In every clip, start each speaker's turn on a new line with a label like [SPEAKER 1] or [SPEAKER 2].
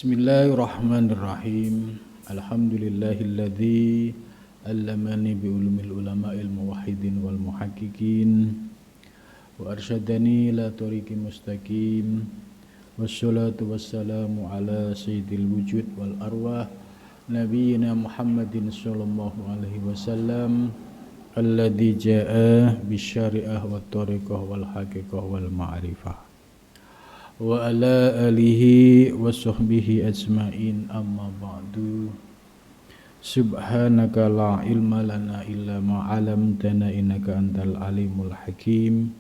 [SPEAKER 1] Bismillahirrahmanirrahim. Alhamdulillahilladzi allamani bi ulumil ulama'il muwahhidin wal muhaqqiqin wa arsyadani ila tariqi mustaqim. Wassalatu wassalamu ala sayyidil wujud wal arwah nabiyyina Muhammadin sallallahu alaihi wasallam alladzi jaa'a bisyari'ah wat tariqah wal haqiqah wal ma'rifah wa ala alihi wa sahbihi ajma'in, amma ba'du. Subhanaka la ilma lana illa ma 'allamtana innaka antal alimul hakim.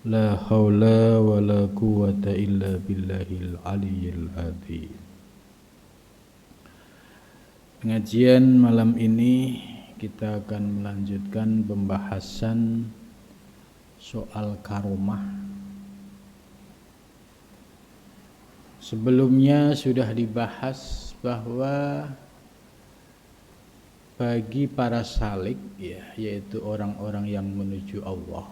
[SPEAKER 1] La haula wa la quwwata illa billahil aliyyil azim. Pengajian malam ini kita akan melanjutkan pembahasan soal karomah. Sebelumnya sudah dibahas bahwa bagi para salik, yaitu orang-orang yang menuju Allah,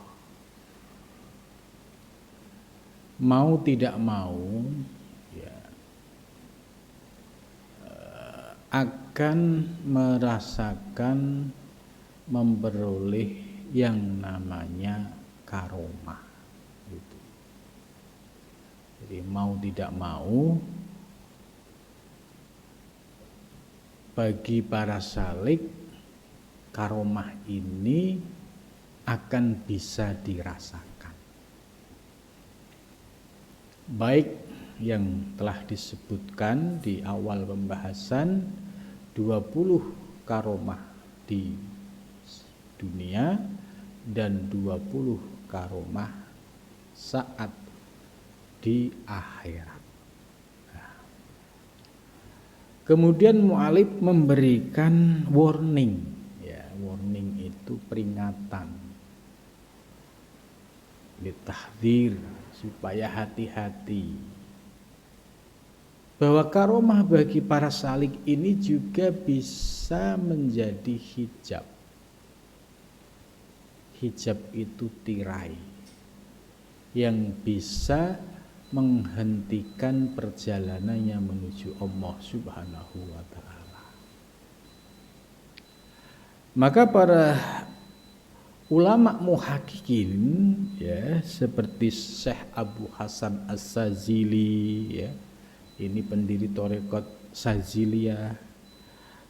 [SPEAKER 1] mau tidak mau akan merasakan memperoleh yang namanya karomah. Jadi mau tidak mau bagi para salik, karomah ini akan bisa dirasakan. Baik yang telah disebutkan di awal pembahasan 20 karomah di dunia dan 20 karomah saat di akhirat. Kemudian mu'alif memberikan warning. Warning itu peringatan, ditahdzir supaya hati-hati bahwa karomah bagi para salik ini juga bisa menjadi hijab. Hijab itu tirai yang bisa menghentikan perjalanannya menuju Allah Subhanahu wa ta'ala. Maka para ulama muhaqqiqin seperti Syekh Abu Hasan As-Sazili, ini pendiri Thariqat Saziliyah,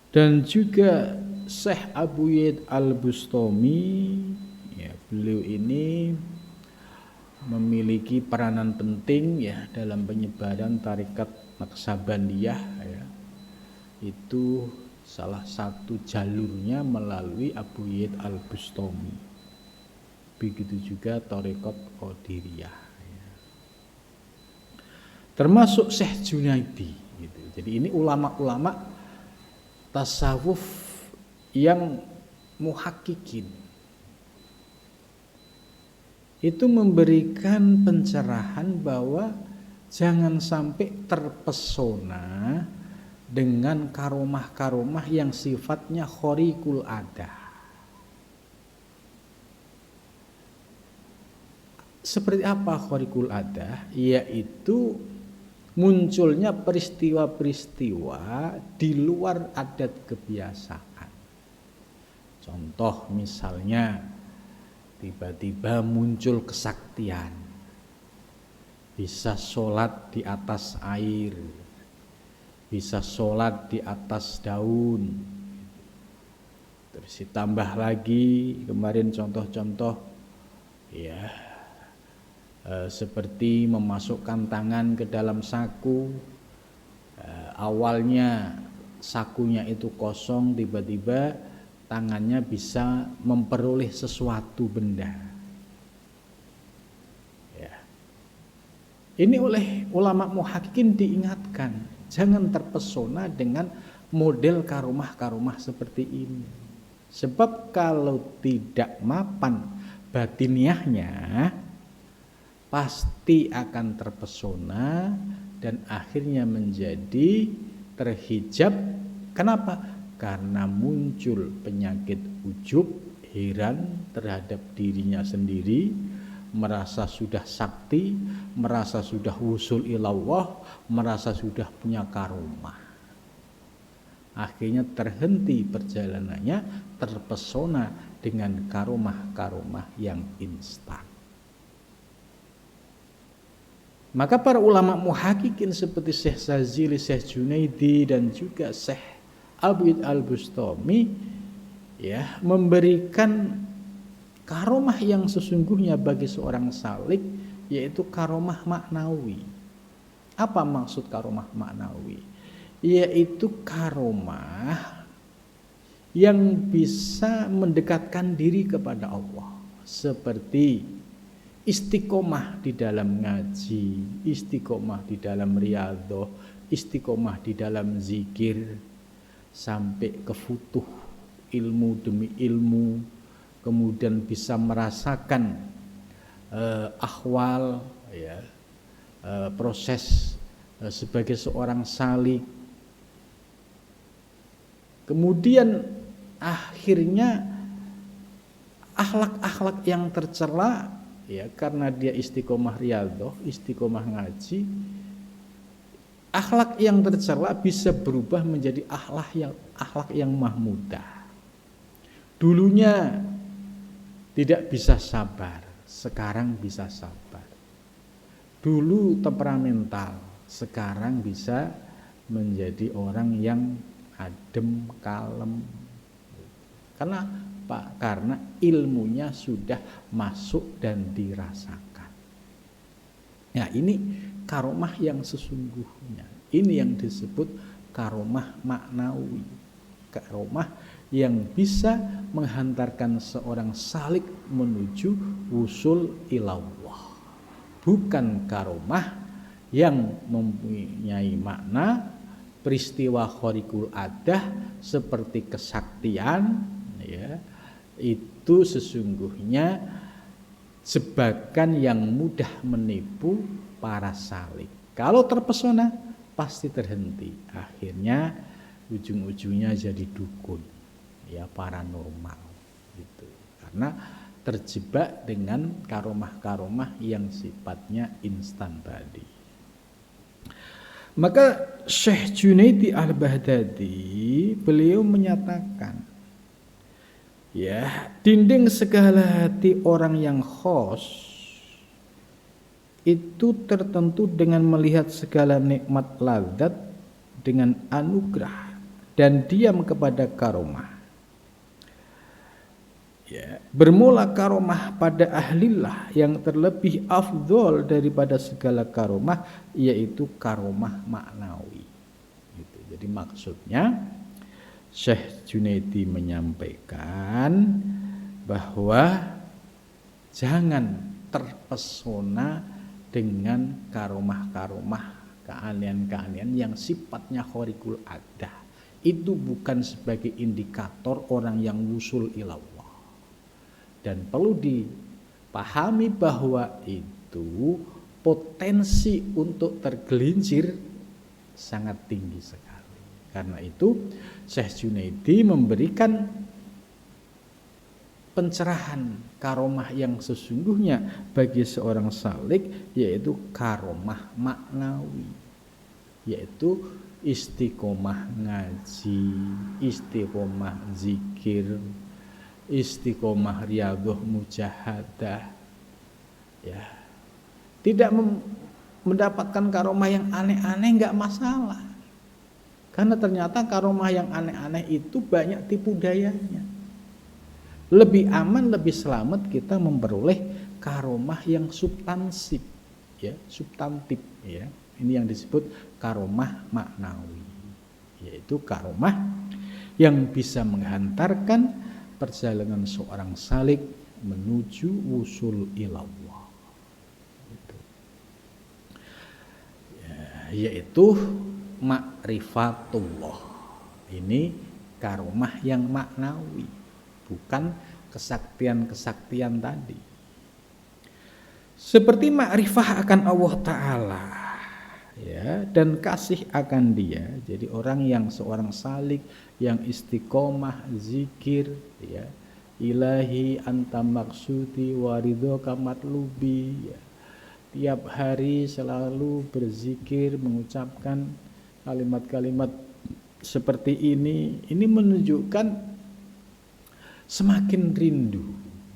[SPEAKER 1] dan juga Syekh Abu Yazid Al-Bustami, beliau ini memiliki peranan penting dalam penyebaran tarekat Naqsabandiyah. Itu salah satu jalurnya melalui Abu Yazid Al-Bustami. Begitu juga tarekat Qadiriyah. Termasuk Syekh Junaidi. Jadi ini ulama-ulama tasawuf yang muhaqqiqin. Itu memberikan pencerahan bahwa jangan sampai terpesona dengan karomah-karomah yang sifatnya khariqul adah. Seperti apa khariqul adah? Yaitu munculnya peristiwa-peristiwa di luar adat kebiasaan. Contoh misalnya tiba-tiba muncul kesaktian, bisa sholat di atas air, bisa sholat di atas daun. Terus ditambah lagi kemarin contoh-contoh seperti memasukkan tangan ke dalam saku. Awalnya sakunya itu kosong, tiba-tiba tangannya bisa memperoleh sesuatu benda. Ini oleh ulama muhaqqiqin diingatkan, jangan terpesona dengan model karomah-karomah seperti ini. Sebab kalau tidak mapan batiniahnya, pasti akan terpesona dan akhirnya menjadi terhijab. Kenapa? Karena muncul penyakit ujub, heran terhadap dirinya sendiri, merasa sudah sakti, merasa sudah wusul ilallah, merasa sudah punya karomah. Akhirnya terhenti perjalanannya, terpesona dengan karomah-karomah yang instan. Maka para ulama muhakkikin seperti Syekh Sazili, Syekh Junaidi dan juga Syekh Abid Al-Bustami ya, memberikan karomah yang sesungguhnya bagi seorang salik, yaitu karomah maknawi. Apa maksud karomah maknawi? Yaitu karomah yang bisa mendekatkan diri kepada Allah, seperti istiqomah di dalam ngaji, istiqomah di dalam riyadhah, istiqomah di dalam zikir, sampai ke futuh ilmu demi ilmu, kemudian bisa merasakan ahwal ya, proses sebagai seorang salik. Kemudian akhirnya akhlak-akhlak yang tercela ya, karena dia istiqomah riyadhah, istiqomah ngaji, akhlak yang tercela bisa berubah menjadi akhlak yang mahmudah. Dulunya tidak bisa sabar, sekarang bisa sabar. Dulu temperamental, sekarang bisa menjadi orang yang adem, kalem. Karena ilmunya sudah masuk dan dirasakan. Nah, ini karomah yang sesungguhnya. Ini yang disebut karomah maknawi. Karomah yang bisa menghantarkan seorang salik menuju wusul ilallah. Bukan karomah yang mempunyai makna peristiwa khariqul adah seperti kesaktian ya, itu sesungguhnya jebakan yang mudah menipu para salik. Kalau terpesona pasti terhenti, akhirnya ujung-ujungnya jadi dukun ya, paranormal gitu. Karena terjebak dengan karomah-karomah yang sifatnya instan tadi. Maka Syekh Junaidi Al-Baghdadi beliau menyatakan ya, dinding segala hati orang yang khos itu tertentu dengan melihat segala nikmat ladzat dengan anugerah dan diam kepada karomah. Ya, bermula karomah pada ahlillah yang terlebih afdol daripada segala karomah, yaitu karomah maknawi. Gitu. Jadi maksudnya Syekh Junaidi menyampaikan bahwa jangan terpesona dengan karomah-karomah, keanehan-keanehan yang sifatnya khariqul adah. Itu bukan sebagai indikator orang yang wusul ilallah. Dan perlu dipahami bahwa itu potensi untuk tergelincir sangat tinggi sekali. Karena itu Syekh Junaidi memberikan pencerahan karomah yang sesungguhnya bagi seorang salik, yaitu karomah maknawi, yaitu istiqomah ngaji, istiqomah zikir, istiqomah riyadhah mujahadah ya. Tidak mendapatkan karomah yang aneh-aneh enggak masalah. Karena ternyata karomah yang aneh-aneh itu banyak tipu dayanya. Lebih aman, lebih selamat kita memperoleh karomah yang substansif, ya, substantif, ya. Ini yang disebut karomah maknawi, yaitu karomah yang bisa menghantarkan perjalanan seorang salik menuju wusul ilallah. Ya, yaitu ma'rifatullah. Ini karomah yang maknawi, bukan kesaktian-kesaktian tadi. Seperti makrifah akan Allah Ta'ala ya, dan kasih akan Dia. Jadi orang yang seorang salik yang istiqomah zikir ya, Ilahi anta maksudi wa ridhoka matlubi. Ya. Tiap hari selalu berzikir, mengucapkan kalimat-kalimat seperti ini menunjukkan semakin rindu.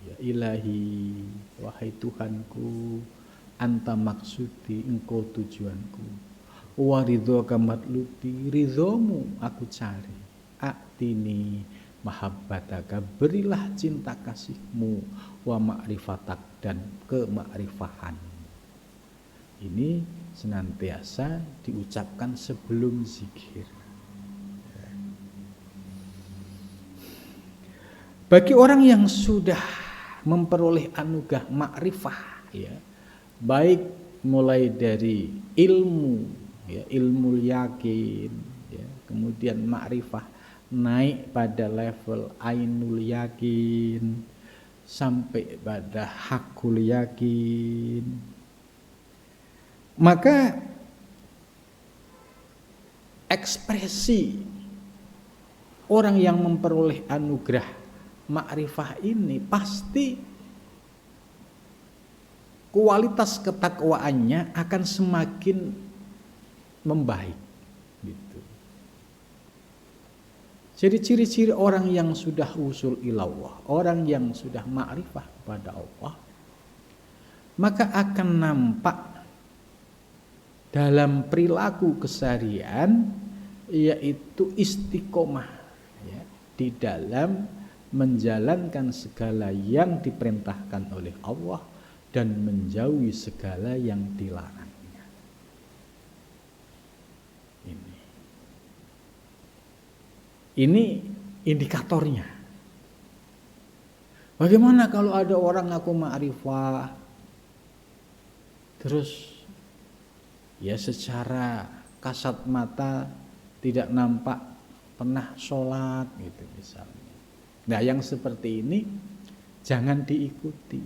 [SPEAKER 1] Ya ilahi, wahai Tuhanku, anta maksudi, engkau tujuanku. Wa ridhoka matlubi, ridhomu aku cari. Aktini mahabbataka, berilah cinta kasihmu, wa ma'rifatak, dan kemakrifahan. Ini senantiasa diucapkan sebelum zikir. Bagi orang yang sudah memperoleh anugerah makrifah, ya, baik mulai dari ilmu, ya, ilmu yakin, ya, kemudian makrifah naik pada level ainul yakin sampai pada hakul yakin, maka ekspresi orang yang memperoleh anugerah makrifah ini pasti kualitas ketakwaannya akan semakin membaik gitu. Jadi ciri-ciri orang yang sudah usul ilallah, orang yang sudah makrifah kepada Allah, maka akan nampak dalam perilaku keseharian, yaitu istiqomah, ya, di dalam menjalankan segala yang diperintahkan oleh Allah dan menjauhi segala yang dilarangnya. Ini indikatornya. Bagaimana kalau ada orang ngaku ma'rifah, terus ya secara kasat mata tidak nampak pernah sholat gitu misalnya. Nah yang seperti ini jangan diikuti.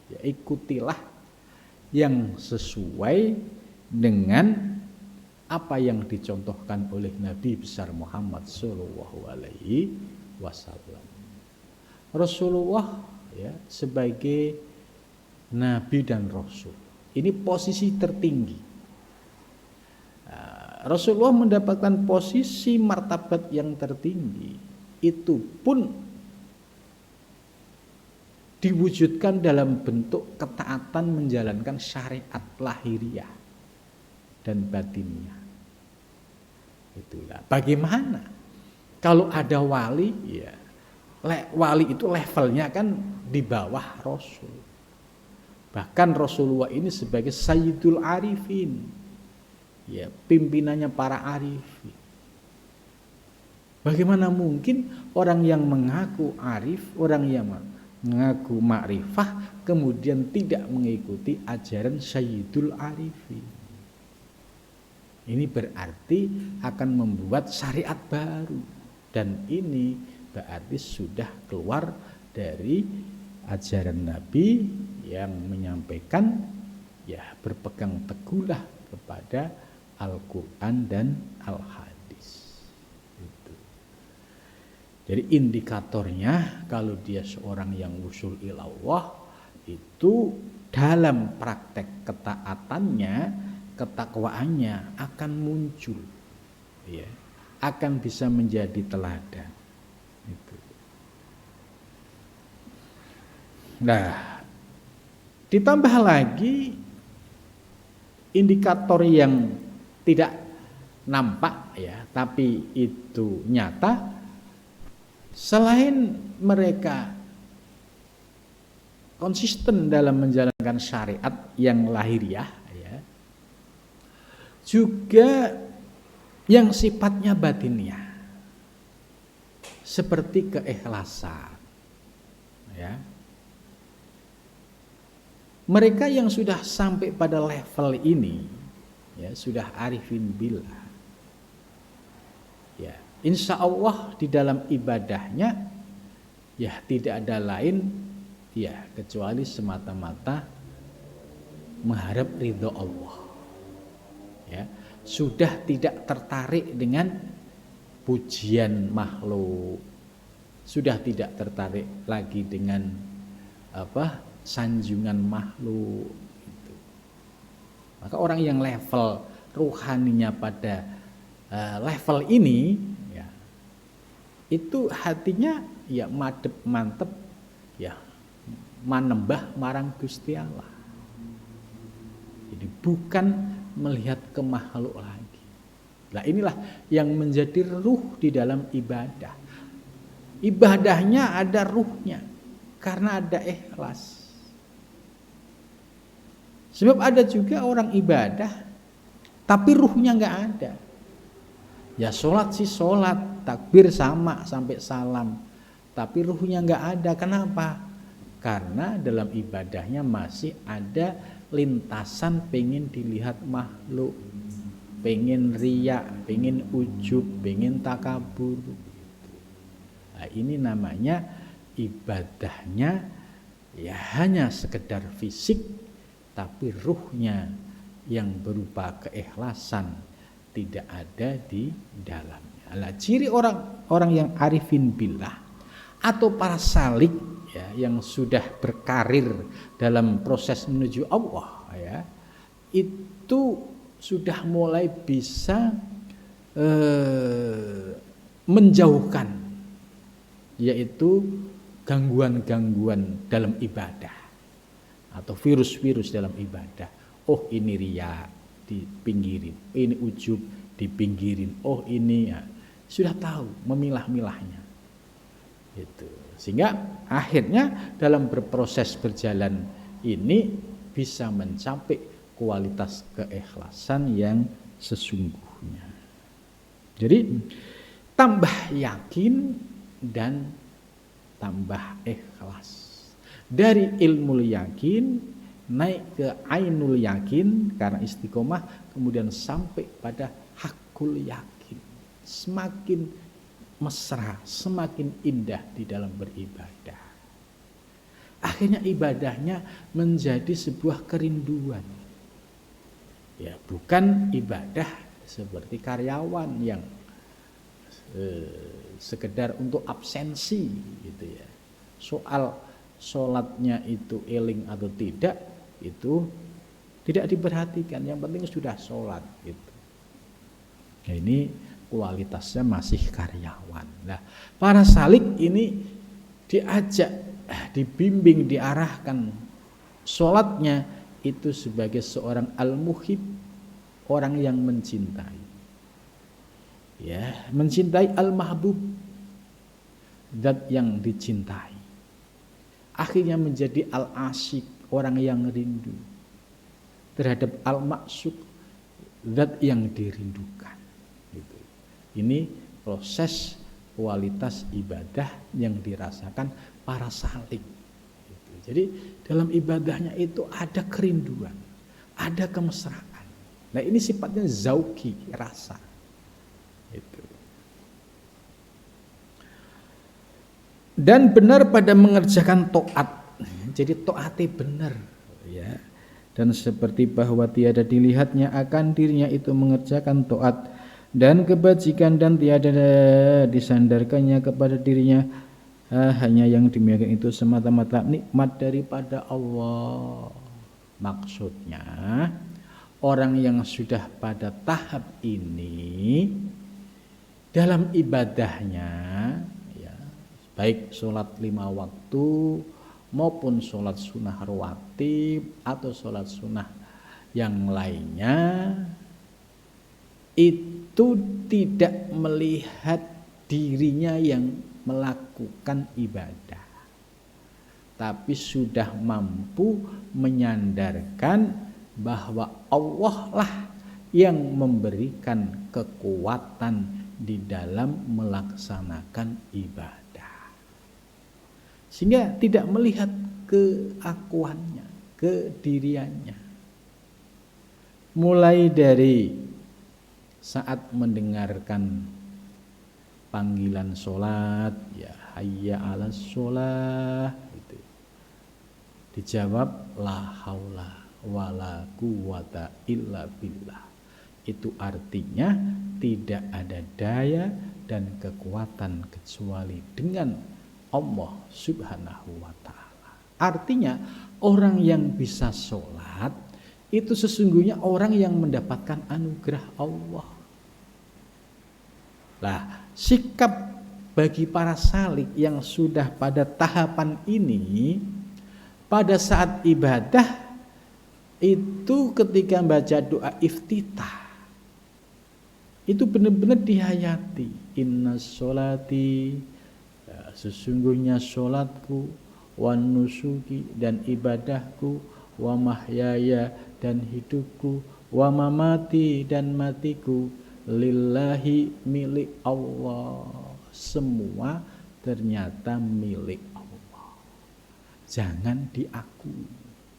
[SPEAKER 1] Ya, ikutilah yang sesuai dengan apa yang dicontohkan oleh Nabi besar Muhammad Sallallahu Alaihi Wasallam. Rasulullah, ya, sebagai Nabi dan Rasul, ini posisi tertinggi. Rasulullah mendapatkan posisi martabat yang tertinggi. Itu pun diwujudkan dalam bentuk ketaatan menjalankan syariat lahiriah dan batiniah. Itulah. Bagaimana kalau ada wali, ya, wali itu levelnya kan di bawah Rasul. Bahkan Rasulullah ini sebagai Sayyidul Arifin, ya, pimpinannya para arifin. Bagaimana mungkin orang yang mengaku arif, orang yang mengaku makrifah, kemudian tidak mengikuti ajaran Sayyidul Arifin? Ini berarti akan membuat syariat baru, dan ini berarti sudah keluar dari ajaran Nabi yang menyampaikan, ya, berpegang teguhlah kepada Al-Quran dan Al-Hadis. Jadi indikatornya kalau dia seorang yang usul ilallah, itu dalam praktek ketaatannya, ketakwaannya akan muncul, ya, akan bisa menjadi teladan. Itu. Nah, ditambah lagi indikator yang tidak nampak, ya, tapi itu nyata. Selain mereka konsisten dalam menjalankan syariat yang lahiriah, ya, juga yang sifatnya batiniah, seperti keikhlasan, ya. Mereka yang sudah sampai pada level ini, ya, sudah arifin billah, ya, insya Allah di dalam ibadahnya, ya, tidak ada lain, ya, kecuali semata-mata mengharap ridho Allah, ya, sudah tidak tertarik dengan pujian makhluk, sudah tidak tertarik lagi dengan sanjungan makhluk itu. Maka orang yang level ruhaninya pada level ini ya, itu hatinya ya madep mantep ya manembah marang Gusti Allah. Jadi bukan melihat ke makhluk lagi. Nah inilah yang menjadi ruh di dalam ibadah. Ibadahnya ada ruhnya karena ada ikhlas. Sebab ada juga orang ibadah tapi ruhnya nggak ada. Ya sholat sih sholat, takbir sama sampai salam, tapi ruhnya nggak ada. Kenapa? Karena dalam ibadahnya masih ada lintasan pengen dilihat makhluk, pengen riya, pengen ujub, pengen takabur. Nah, ini namanya ibadahnya ya hanya sekedar fisik, tapi ruhnya yang berupa keikhlasan tidak ada di dalamnya. Nah, ciri orang yang arifin billah atau para salik ya, yang sudah berkarir dalam proses menuju Allah ya, itu sudah mulai bisa menjauhkan yaitu gangguan-gangguan dalam ibadah atau virus-virus dalam ibadah. Oh ini riya, dipinggirin, ini ujub, dipinggirin, oh ini ya, sudah tahu memilah-milahnya itu. Sehingga akhirnya dalam berproses berjalan ini bisa mencapai kualitas keikhlasan yang sesungguhnya. Jadi tambah yakin dan tambah ikhlas. Dari ilmu yakin naik ke ainul yakin karena istiqomah, kemudian sampai pada hakul yakin. Semakin mesra, semakin indah di dalam beribadah. Akhirnya ibadahnya menjadi sebuah kerinduan. Ya, bukan ibadah seperti karyawan yang sekedar untuk absensi gitu ya. Soal sholatnya itu eling atau tidak itu tidak diperhatikan, yang penting sudah sholat gitu. Nah, ini kualitasnya masih karyawan. Nah, para salik ini diajak, dibimbing, diarahkan sholatnya itu sebagai seorang al-muhib, orang yang mencintai. Ya, mencintai al-mahbub, zat yang dicintai. Akhirnya menjadi al-asyik, orang yang rindu terhadap al-maksud, zat yang dirindukan. Gitu. Ini proses kualitas ibadah yang dirasakan para salik. Gitu. Jadi dalam ibadahnya itu ada kerinduan, ada kemesraan. Nah ini sifatnya zauki, rasa. Gitu. Dan benar pada mengerjakan taat. Jadi taatnya benar ya. Dan seperti bahwa tiada dilihatnya akan dirinya itu mengerjakan taat dan kebajikan, dan tiada disandarkannya kepada dirinya hanya yang demikian itu semata-mata nikmat daripada Allah. Maksudnya orang yang sudah pada tahap ini dalam ibadahnya ya, baik sholat 5 waktu maupun sholat sunnah rawatib atau sholat sunnah yang lainnya, itu tidak melihat dirinya yang melakukan ibadah, tapi sudah mampu menyandarkan bahwa Allah lah yang memberikan kekuatan di dalam melaksanakan ibadah. Sehingga tidak melihat keakuannya, kediriannya. Mulai dari saat mendengarkan panggilan sholat, ya hayya 'alas sholah, gitu. Dijawab la haula wala quwata illa billah. Itu artinya tidak ada daya, dan kekuatan kecuali dengan Allah Subhanahu wa ta'ala. Artinya orang yang bisa sholat itu sesungguhnya orang yang mendapatkan anugerah Allah. Lah, sikap bagi para salik yang sudah pada tahapan ini, pada saat ibadah itu ketika baca doa iftitah itu benar-benar dihayati. Inna sholati, ya, sesungguhnya sholatku, wa nusuki, dan ibadahku, wa mahyaya, dan hidupku, wa mamati, dan matiku, lillahi, milik Allah. Semua ternyata milik Allah, jangan diakui.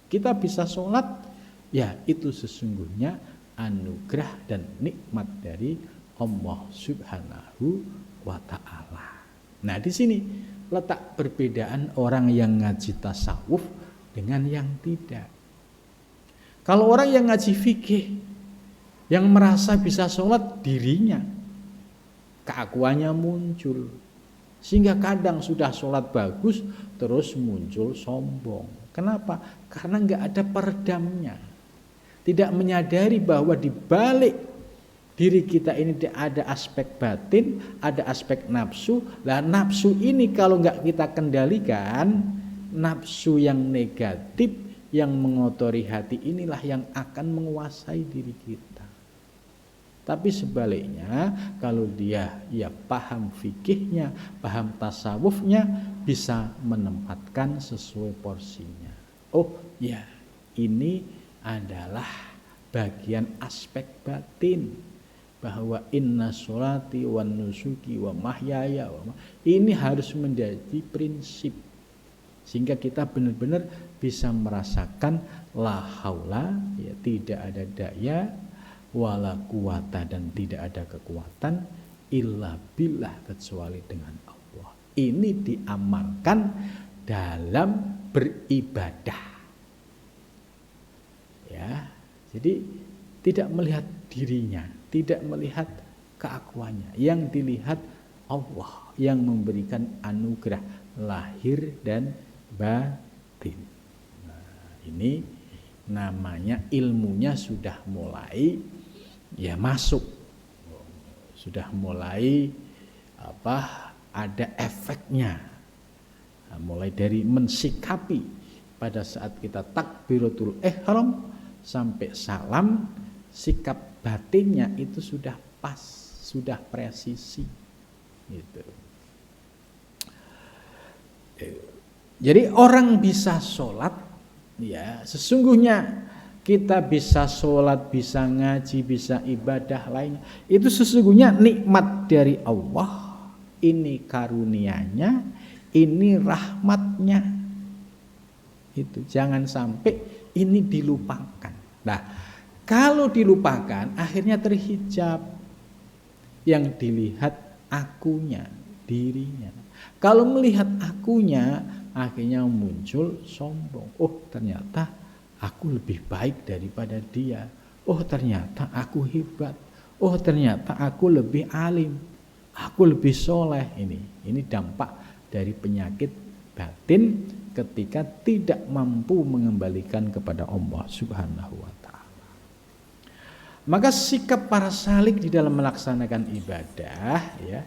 [SPEAKER 1] Kita bisa sholat, ya itu sesungguhnya anugerah dan nikmat dari Allah Subhanahu wa ta'ala. Nah, di sini letak perbedaan orang yang ngaji tasawuf dengan yang tidak. Kalau orang yang ngaji fikih, yang merasa bisa sholat, dirinya keakuannya muncul, sehingga kadang sudah sholat bagus terus muncul sombong. Kenapa? Karena nggak ada peredamnya, tidak menyadari bahwa di balik diri kita ini ada aspek batin, ada aspek nafsu. Lah nafsu ini kalau nggak kita kendalikan, nafsu yang negatif yang mengotori hati inilah yang akan menguasai diri kita. Tapi sebaliknya, kalau dia paham fikihnya, paham tasawufnya, bisa menempatkan sesuai porsinya. Oh ya, ini adalah bagian aspek batin, bahwa inna sholati wa nusuki wa mahyaya ini harus menjadi prinsip, sehingga kita benar-benar bisa merasakan la haula, ya, tidak ada daya, wala quwata, dan tidak ada kekuatan, illa billah, kecuali dengan Allah. Ini diamalkan dalam beribadah, ya. Jadi tidak melihat dirinya, tidak melihat keakuannya, yang dilihat Allah yang memberikan anugerah lahir dan batin. Nah, ini namanya ilmunya sudah mulai masuk, sudah mulai ada efeknya. Nah, mulai dari mensikapi pada saat kita takbiratul ihram sampai salam, sikap batinnya itu sudah pas, sudah presisi gitu. Jadi orang bisa sholat, ya sesungguhnya kita bisa sholat, bisa ngaji, bisa ibadah lainnya, itu sesungguhnya nikmat dari Allah. Ini karunianya, ini rahmatnya. Itu jangan sampai ini dilupakan. Nah, kalau dilupakan akhirnya terhijab, yang dilihat akunya, dirinya. Kalau melihat akunya, akhirnya muncul sombong. Oh, ternyata aku lebih baik daripada dia. Oh, ternyata aku hebat. Oh, ternyata aku lebih alim. Aku lebih soleh. Ini dampak dari penyakit batin ketika tidak mampu mengembalikan kepada Allah Subhanahu wa ta'ala. Maka sikap para salik di dalam melaksanakan ibadah, ya,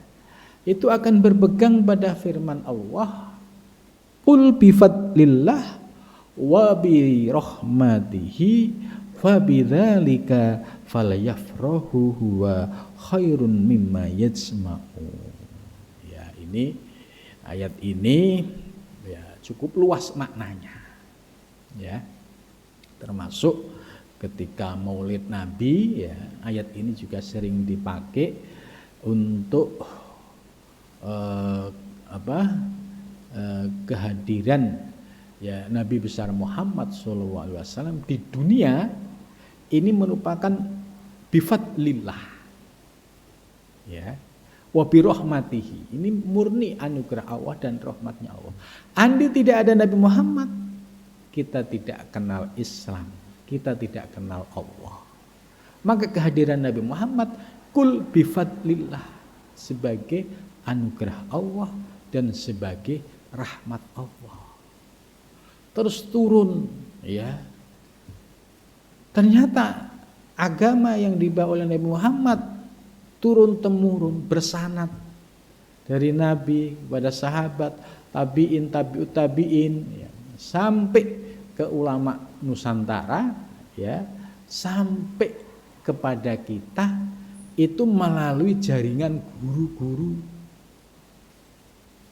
[SPEAKER 1] itu akan berpegang pada firman Allah, qul bifadlillah wa bi rahmatihi fa bidzalika falyafrahu huwa khairun mimma yajma'un. Ya, ini ayat ini ya cukup luas maknanya. Ya. Termasuk ketika Maulid Nabi, ya, ayat ini juga sering dipakai untuk kehadiran ya Nabi besar Muhammad SAW di dunia ini merupakan bifadlillah, ya, wa birahmatihi, ini murni anugerah Allah dan rahmatnya Allah. Andai tidak ada Nabi Muhammad, kita tidak kenal Islam, kita tidak kenal Allah. Maka kehadiran Nabi Muhammad, kul bifadlillah, sebagai anugerah Allah dan sebagai rahmat Allah. Terus turun, ya. Ternyata agama yang dibawa oleh Nabi Muhammad turun temurun bersanad dari Nabi kepada sahabat, tabiin, tabiut tabiin, ya, sampai ke ulama Nusantara, ya, sampai kepada kita itu melalui jaringan guru-guru.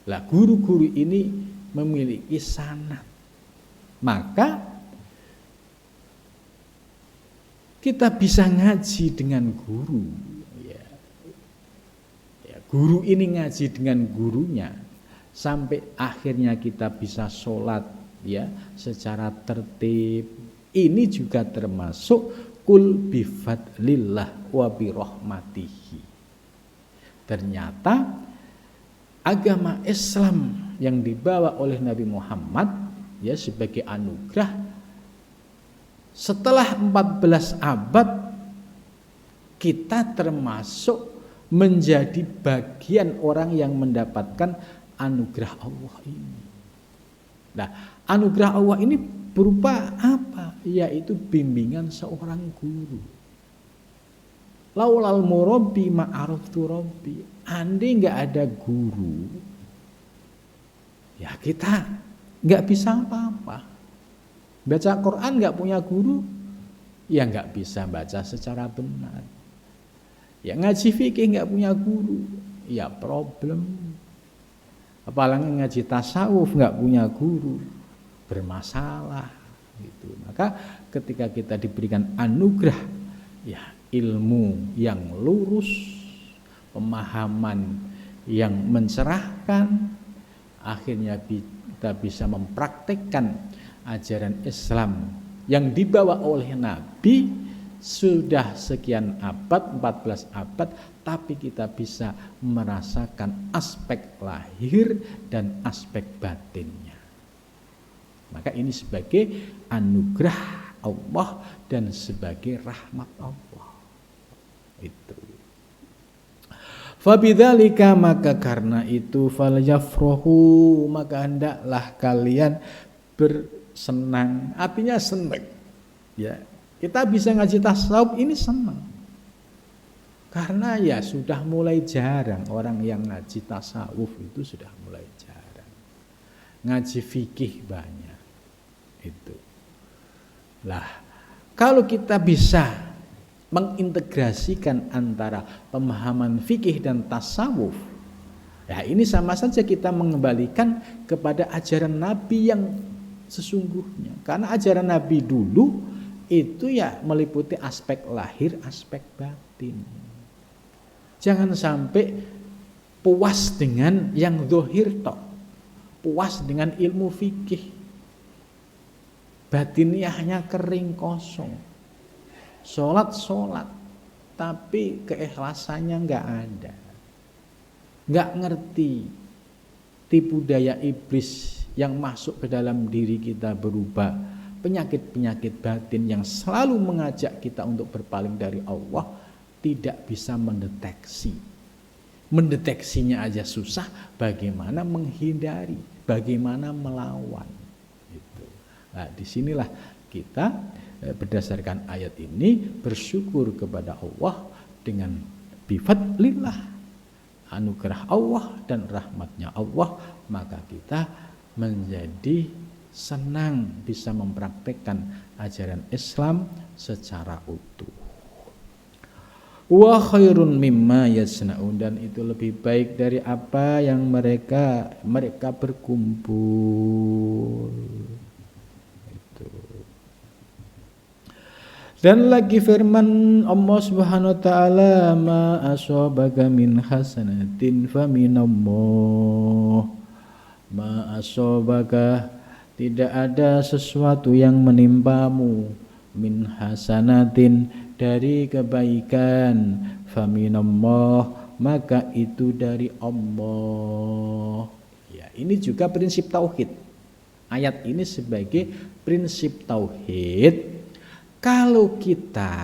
[SPEAKER 1] Lah guru-guru ini memiliki sanad. Maka kita bisa ngaji dengan guru. Ya, guru ini ngaji dengan gurunya sampai akhirnya kita bisa sholat, ya, secara tertib. Ini juga termasuk kul bifadlillah wa birahmatihi. Ternyata agama Islam yang dibawa oleh Nabi Muhammad, ya, sebagai anugerah setelah 14 abad kita termasuk menjadi bagian orang yang mendapatkan anugerah Allah ini. Nah, anugerah Allah ini berupa apa? Yaitu bimbingan seorang guru. Laulal murabbi ma'araftu rabbi. Andai nggak ada guru, ya kita nggak bisa apa-apa. Baca Quran nggak punya guru, ya nggak bisa baca secara benar. Ya ngaji fikih nggak punya guru, ya problem. Apalagi ngaji tasawuf nggak punya guru, bermasalah. Gitu. Maka ketika kita diberikan anugerah, ya, ilmu yang lurus, pemahaman yang mencerahkan, akhirnya kita bisa mempraktekkan ajaran Islam yang dibawa oleh Nabi sudah sekian abad, 14 abad, tapi kita bisa merasakan aspek lahir dan aspek batinnya. Maka ini sebagai anugerah Allah dan sebagai rahmat Allah. Itu. Fabidzalika, maka karena itu, falyafrahu, maka hendaklah kalian bersenang. Artinya senang. Ya, kita bisa ngaji tasawuf ini senang. Karena ya sudah mulai jarang orang yang ngaji tasawuf, itu sudah mulai jarang. Ngaji fikih banyak. Itu. Lah, kalau kita bisa mengintegrasikan antara pemahaman fikih dan tasawuf, ya ini sama saja kita mengembalikan kepada ajaran Nabi yang sesungguhnya. Karena ajaran Nabi dulu itu ya meliputi aspek lahir, aspek batin. Jangan sampai puas dengan yang zahir tok, puas dengan ilmu fikih, batiniahnya kering kosong. Sholat, tapi keikhlasannya nggak ada. Nggak ngerti tipu daya iblis yang masuk ke dalam diri kita berubah. Penyakit-penyakit batin yang selalu mengajak kita untuk berpaling dari Allah tidak bisa mendeteksi. Mendeteksinya aja susah, bagaimana menghindari, bagaimana melawan. Gitu. Nah, disinilah kita berdasarkan ayat ini bersyukur kepada Allah dengan bifadlillah, anugerah Allah dan rahmatnya Allah, maka kita menjadi senang bisa mempraktekkan ajaran Islam secara utuh. Wa khairun mimma yasnaun, dan itu lebih baik dari apa yang mereka berkumpul. Dan lagi firman Allah Subhanahu wa taala, ma asabaka min hasanatin faminallah. Ma asabaka, tidak ada sesuatu yang menimpamu, min hasanatin, dari kebaikan, faminallah, maka itu dari Allah. Ya, ini juga prinsip tauhid. Ayat ini sebagai prinsip tauhid. Kalau kita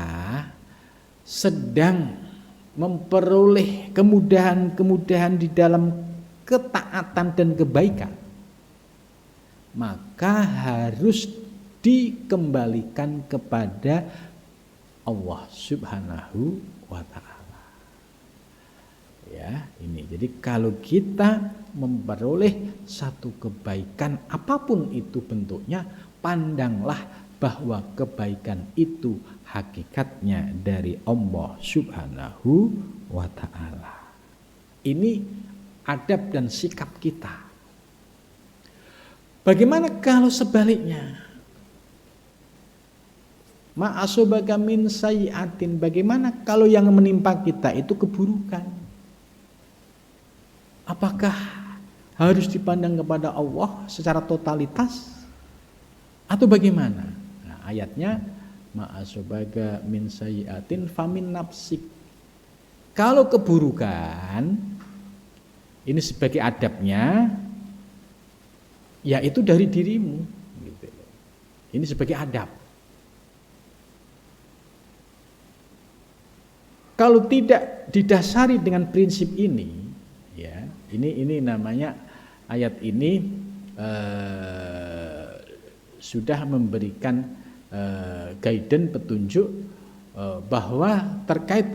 [SPEAKER 1] sedang memperoleh kemudahan-kemudahan di dalam ketaatan dan kebaikan, maka harus dikembalikan kepada Allah Subhanahu wa ta'ala. Ya, ini. Jadi kalau kita memperoleh satu kebaikan apapun itu bentuknya, pandanglah bahwa kebaikan itu hakikatnya dari Allah Subhanahu wa ta'ala. Ini adab dan sikap kita. Bagaimana kalau sebaliknya? Ma'asobaka min sayyi'atin, bagaimana kalau yang menimpa kita itu keburukan? Apakah harus dipandang kepada Allah secara totalitas atau bagaimana? Nah, ayatnya ma'asobaka min sayyi'atin famin nafsik. Kalau keburukan ini sebagai adabnya, ya itu dari dirimu gitu. Ini sebagai adab. Kalau tidak didasari dengan prinsip ini, ya, ini namanya ayat ini sudah memberikan guidance, petunjuk bahwa terkait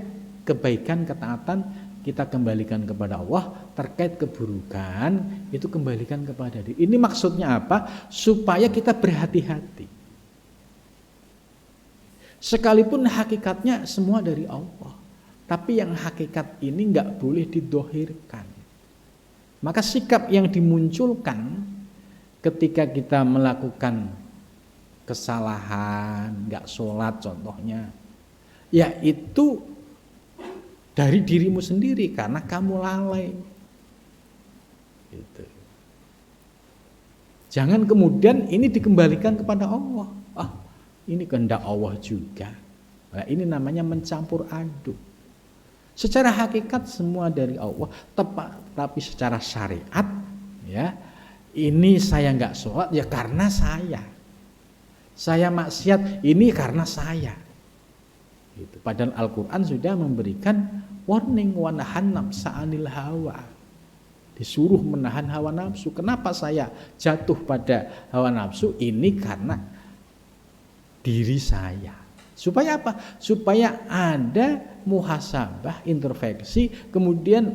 [SPEAKER 1] kebaikan, ketaatan kita kembalikan kepada Allah, terkait keburukan itu kembalikan kepada diri. Ini maksudnya apa? Supaya kita berhati-hati. Sekalipun hakikatnya semua dari Allah, tapi yang hakikat ini nggak boleh didohirkan. Maka sikap yang dimunculkan ketika kita melakukan kesalahan, nggak sholat contohnya, ya itu dari dirimu sendiri karena kamu lalai. Gitu. Jangan kemudian ini dikembalikan kepada Allah. Ah, ini kehendak Allah juga. Nah, ini namanya mencampur aduk. Secara hakikat semua dari Allah, tapi secara syariat, ya, ini saya nggak sholat ya karena saya maksiat ini karena saya. Gitu. Padahal Al-Quran sudah memberikan warning, wanahan nafsa anil hawa, disuruh menahan hawa nafsu. Kenapa saya jatuh pada hawa nafsu? Ini karena diri saya. Supaya apa? Supaya ada muhasabah, introspeksi, kemudian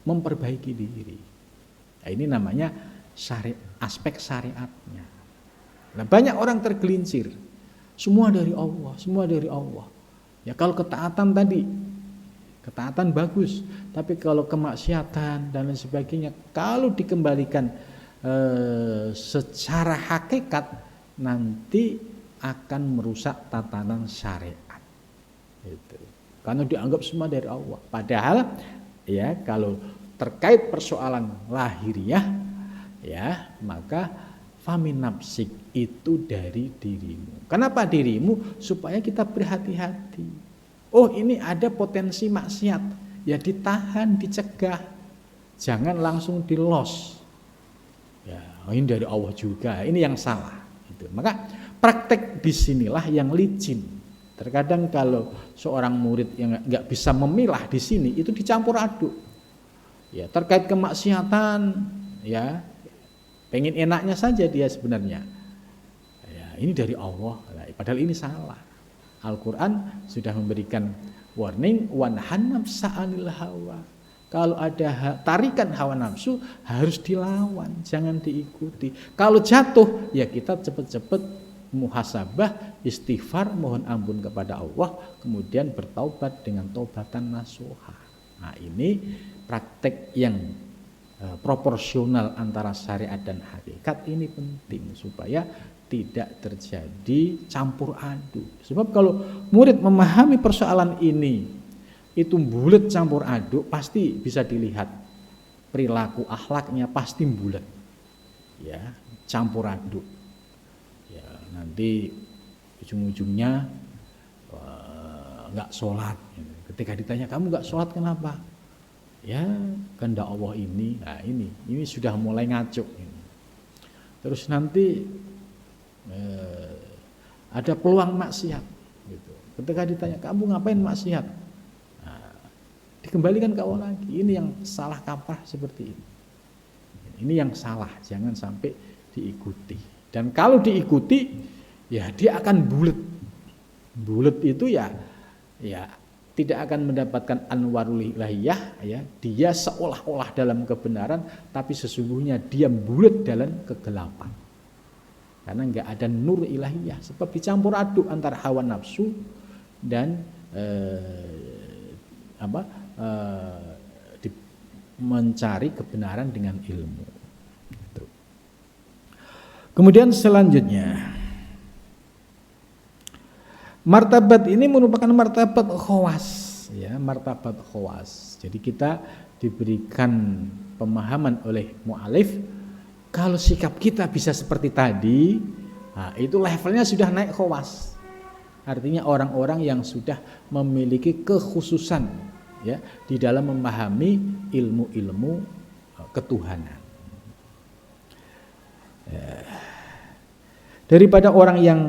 [SPEAKER 1] memperbaiki diri. Nah, ini namanya aspek syariatnya. Nah, banyak orang tergelincir. Semua dari Allah, semua dari Allah. Ya kalau ketaatan tadi, ketaatan bagus. Tapi kalau kemaksiatan dan lain sebagainya, kalau dikembalikan secara hakikat, nanti akan merusak tatanan syariat. Gitu. Karena dianggap semua dari Allah. Padahal ya kalau terkait persoalan lahiriah, ya maka famin nafsik itu dari dirimu. Kenapa dirimu? Supaya kita berhati-hati. Oh ini ada potensi maksiat, ya ditahan, dicegah. Jangan langsung dilos. Ya ini dari Allah juga. Ini yang salah. Gitu. Maka praktek disinilah yang licin. Terkadang kalau seorang murid yang nggak bisa memilah di sini itu dicampur aduk. Ya terkait kemaksiatan, ya pengen enaknya saja dia sebenarnya. Ya ini dari Allah. Padahal ini salah. Al-Quran sudah memberikan warning, wanhan nafsa anil hawa. Kalau ada tarikan hawa nafsu harus dilawan, jangan diikuti. Kalau jatuh ya kita cepat-cepat muhasabah, istighfar, mohon ampun kepada Allah, kemudian bertaubat dengan taubatan nasuha. Nah ini praktek yang proporsional antara syariat dan hakikat ini penting supaya tidak terjadi campur aduk. Sebab kalau murid memahami persoalan ini itu bulat campur aduk, pasti bisa dilihat perilaku akhlaknya pasti bulat, ya campur aduk. Ya, nanti ujung-ujungnya nggak sholat. Ketika ditanya kamu nggak sholat kenapa? Ya kehendak Allah ini. Nah ini sudah mulai ngaco. Terus nanti ada peluang maksiat. Gitu. Ketika ditanya kamu ngapain maksiat? Nah, dikembalikan ke Allah lagi. Ini yang salah kaprah seperti ini. Ini yang salah, jangan sampai diikuti. Dan kalau diikuti, ya dia akan bulet. Bulet itu ya tidak akan mendapatkan anwarul ilahiyah, ya. Dia seolah-olah dalam kebenaran, tapi sesungguhnya dia bulet dalam kegelapan. Karena enggak ada nur ilahiyah, sebab dicampur aduk antara hawa nafsu dan mencari kebenaran dengan ilmu. Kemudian selanjutnya, martabat ini merupakan martabat khawas, ya, martabat khawas. Jadi kita diberikan pemahaman oleh mu'alif, kalau sikap kita bisa seperti tadi, nah, itu levelnya sudah naik khawas. Artinya orang-orang yang sudah memiliki kekhususan, ya, di dalam memahami ilmu-ilmu ketuhanan. Daripada orang yang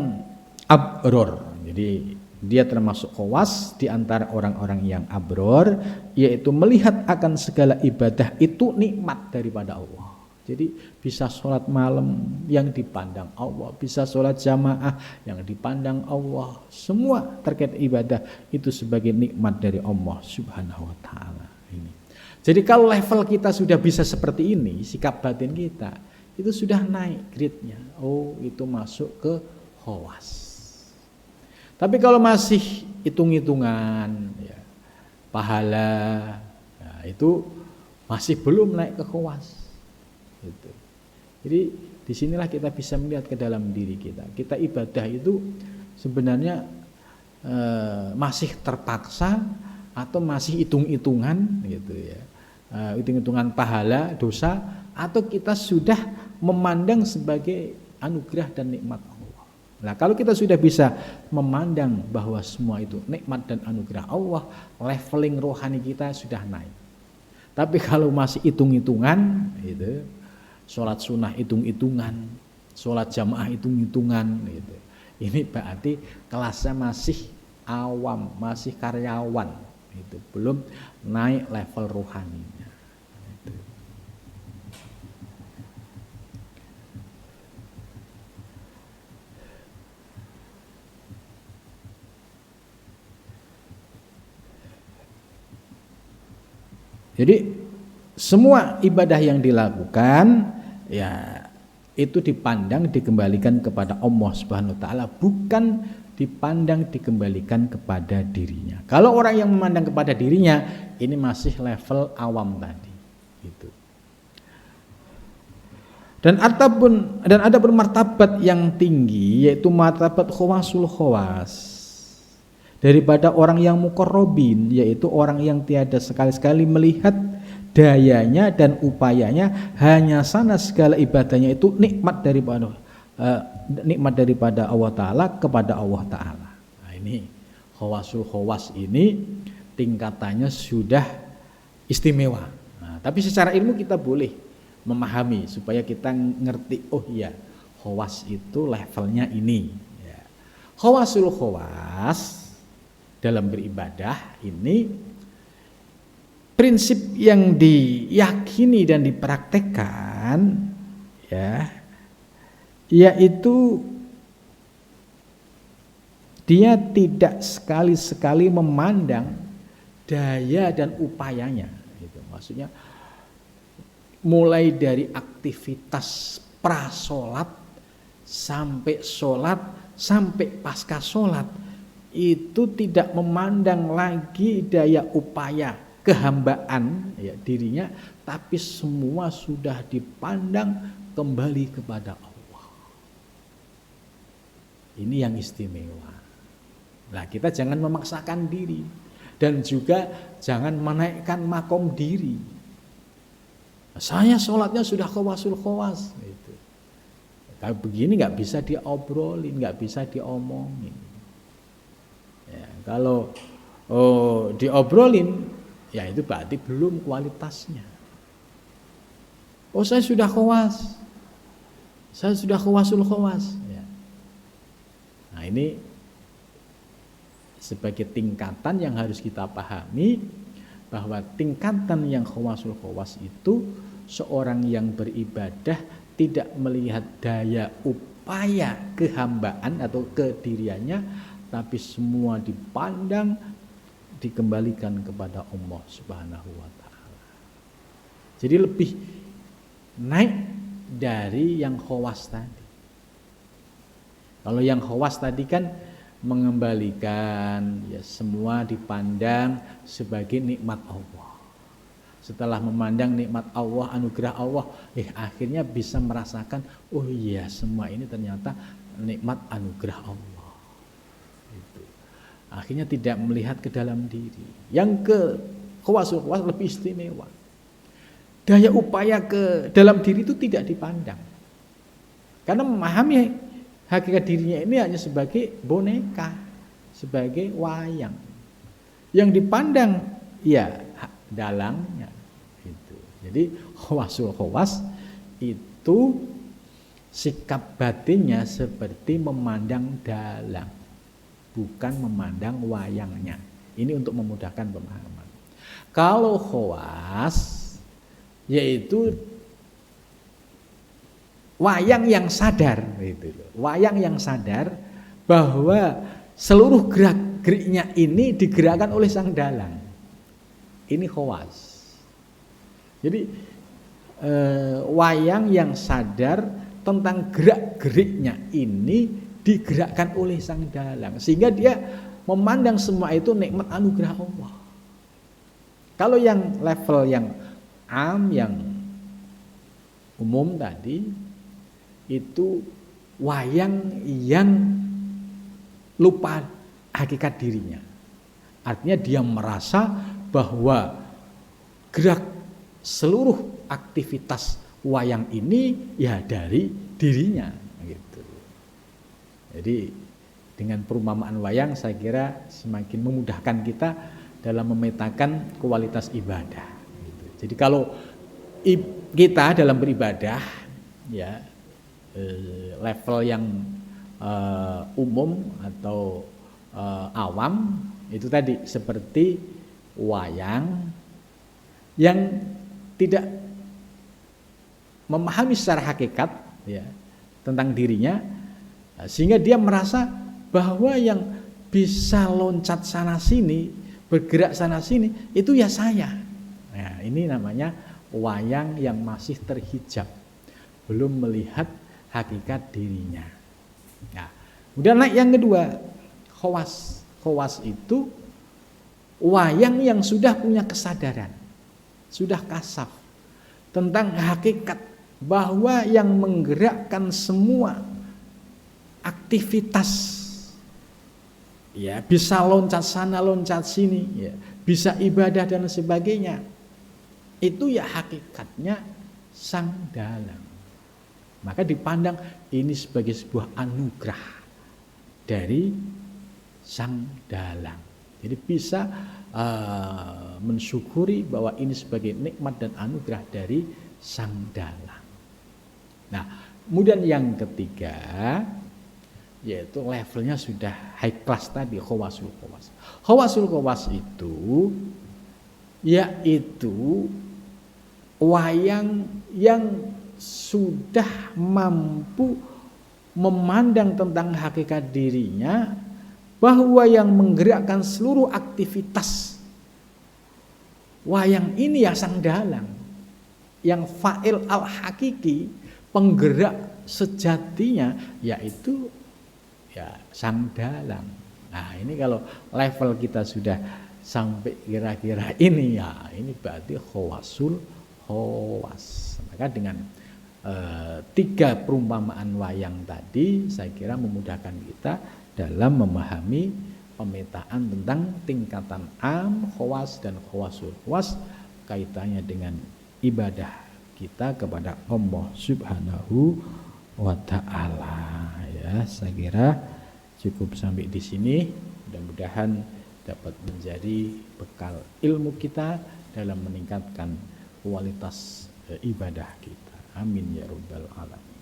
[SPEAKER 1] abror, jadi dia termasuk khawas di antara orang-orang yang abror, yaitu melihat akan segala ibadah itu nikmat daripada Allah. Jadi bisa sholat malam yang dipandang Allah, bisa sholat jamaah yang dipandang Allah, semua terkait ibadah itu sebagai nikmat dari Allah Subhanahu wa ta'ala. Jadi kalau level kita sudah bisa seperti ini, sikap batin kita itu sudah naik grade-nya. Oh, itu masuk ke khawas. Tapi kalau masih hitung-hitungan, ya, pahala, ya, itu masih belum naik ke khawas. Gitu. Jadi disinilah kita bisa melihat ke dalam diri kita. Kita ibadah itu sebenarnya masih terpaksa atau masih hitung-hitungan, gitu ya, hitung-hitungan pahala, dosa, atau kita sudah memandang sebagai anugerah dan nikmat Allah. Nah, kalau kita sudah bisa memandang bahwa semua itu nikmat dan anugerah Allah, leveling rohani kita sudah naik. Tapi kalau masih hitung-hitungan, gitu, sholat sunnah hitung-hitungan, sholat jamaah hitung-hitungan, gitu, ini berarti kelasnya masih awam, masih karyawan, itu belum naik level rohaninya. Jadi semua ibadah yang dilakukan, ya, itu dipandang dikembalikan kepada Allah Subhanahu wa ta'ala, bukan dipandang dikembalikan kepada dirinya. Kalau orang yang memandang kepada dirinya, ini masih level awam tadi, gitu. Dan ada pun martabat yang tinggi, yaitu martabat khawasul khawas, daripada orang yang muqarrabin, yaitu orang yang tiada sekali-sekali melihat dayanya dan upayanya, hanya sana segala ibadahnya itu nikmat daripada Allah Ta'ala kepada Allah Ta'ala. Nah, ini khawasul khawas ini tingkatannya sudah istimewa. Nah, tapi secara ilmu kita boleh memahami supaya kita ngerti, oh iya, khawas itu levelnya ini, ya. Khawasul khawas dalam beribadah ini prinsip yang diyakini dan dipraktekkan, ya, yaitu dia tidak sekali-sekali memandang daya dan upayanya, gitu. Maksudnya mulai dari aktivitas prasolat sampai sholat sampai pasca sholat, itu tidak memandang lagi daya upaya kehambaan, ya, dirinya, tapi semua sudah dipandang kembali kepada Allah. Ini yang istimewa. Nah, kita jangan memaksakan diri dan juga jangan menaikkan makom diri. Saya sholatnya sudah khawasul khawas, gitu. Kalau begini nggak bisa diobrolin, nggak bisa diomongin. Ya, kalau diobrolin, ya itu berarti belum kualitasnya. Oh, saya sudah khawas, saya sudah khawasul khawas, ya. Nah, ini sebagai tingkatan yang harus kita pahami bahwa tingkatan yang khawasul khawas itu seorang yang beribadah tidak melihat daya upaya kehambaan atau kediriannya, tapi semua dipandang dikembalikan kepada Allah Subhanahu wa taala. Jadi lebih naik dari yang khawas tadi. Kalau yang khawas tadi kan mengembalikan, ya semua dipandang sebagai nikmat Allah. Setelah memandang nikmat Allah, anugerah Allah, akhirnya bisa merasakan, oh iya semua ini ternyata nikmat anugerah Allah. Itu. Akhirnya tidak melihat ke dalam diri. Yang ke khawasul khawas lebih istimewa. Daya upaya ke dalam diri itu tidak dipandang. Karena memahami hakikat dirinya ini hanya sebagai boneka, sebagai wayang. Yang dipandang ya dalangnya itu. Jadi khawasul khawas itu sikap batinnya seperti memandang dalang, bukan memandang wayangnya. Ini untuk memudahkan pemahaman. Kalau khawas yaitu wayang yang sadar, gitu loh. Wayang yang sadar bahwa seluruh gerak-geriknya ini digerakkan oleh sang dalang. Ini khawas. Jadi wayang yang sadar tentang gerak-geriknya ini digerakkan oleh sang dalang, sehingga dia memandang semua itu nikmat anugerah Allah. Kalau yang level yang yang umum tadi itu wayang yang lupa hakikat dirinya. Artinya dia merasa bahwa gerak seluruh aktivitas wayang ini ya dari dirinya gitu. Jadi dengan perumpamaan wayang saya kira semakin memudahkan kita dalam memetakan kualitas ibadah. Jadi kalau kita dalam beribadah ya level yang umum atau awam itu tadi seperti wayang yang tidak memahami secara hakikat ya tentang dirinya, sehingga dia merasa bahwa yang bisa loncat sana sini, bergerak sana sini itu ya saya. Nah, ini namanya wayang yang masih terhijab, belum melihat hakikat dirinya. Nah, kemudian naik yang kedua, khawas. Khawas itu wayang yang sudah punya kesadaran, sudah kasaf tentang hakikat bahwa yang menggerakkan semua aktivitas ya bisa loncat sana loncat sini ya, bisa ibadah dan sebagainya, itu ya hakikatnya sang dalang. Maka dipandang ini sebagai sebuah anugerah dari sang dalang. Jadi bisa mensyukuri bahwa ini sebagai nikmat dan anugerah dari sang dalang. Nah, kemudian yang ketiga yaitu levelnya sudah high class tadi, khawasul khawas. Khawasul khawas itu yaitu wayang yang sudah mampu memandang tentang hakikat dirinya, bahwa yang menggerakkan seluruh aktivitas wayang ini ya sang dalang, yang fa'il al-hakiki, penggerak sejatinya yaitu ya sang dalang. Nah, ini kalau level kita sudah sampai kira-kira ini ya, ini berarti khawasul khawas. Maka dengan 3 perumpamaan wayang tadi saya kira memudahkan kita dalam memahami pemetaan tentang tingkatan am, khawas dan khawasul khawas, kaitannya dengan ibadah kita kepada Allah Subhanahu wa taala. Ya, saya kira cukup sampai di sini. Mudah-mudahan dapat menjadi bekal ilmu kita dalam meningkatkan kualitas ibadah kita. Amin ya rabbal alamin.